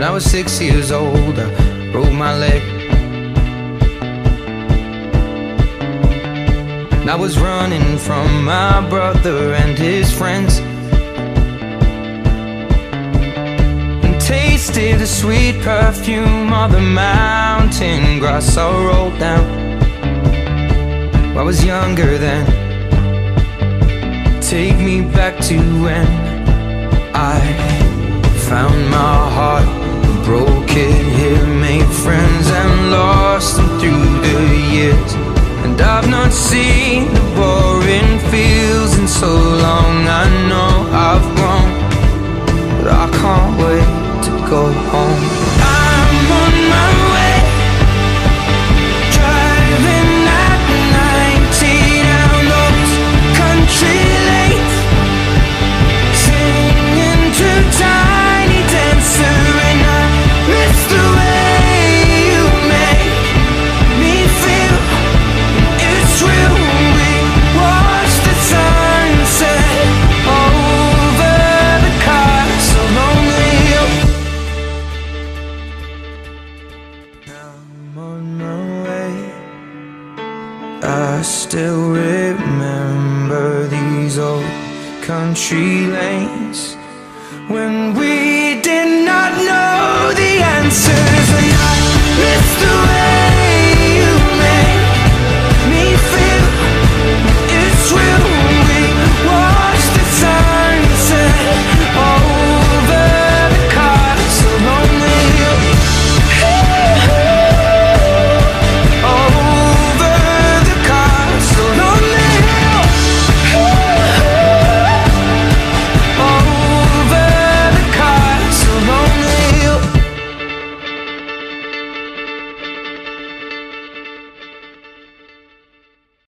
When I was 6 years old, I broke my leg. And I was running from my brother and his friends, and tasted the sweet perfume of the mountain grass I rolled down. I was younger then. Take me back to when I found my heart, broke it here, made friends and lost them through the years. And I've not seen the boring fields in so long. I know I've grown, but I can't wait to go home. I'm on my way, driving at 90 down those country lanes, singing to Tiny Dancer, and I miss the way you make me feel. It's real. We watch the sunset over the castle lonely hill. I'm on my way. I still remember these old country lanes when we did not know the answer.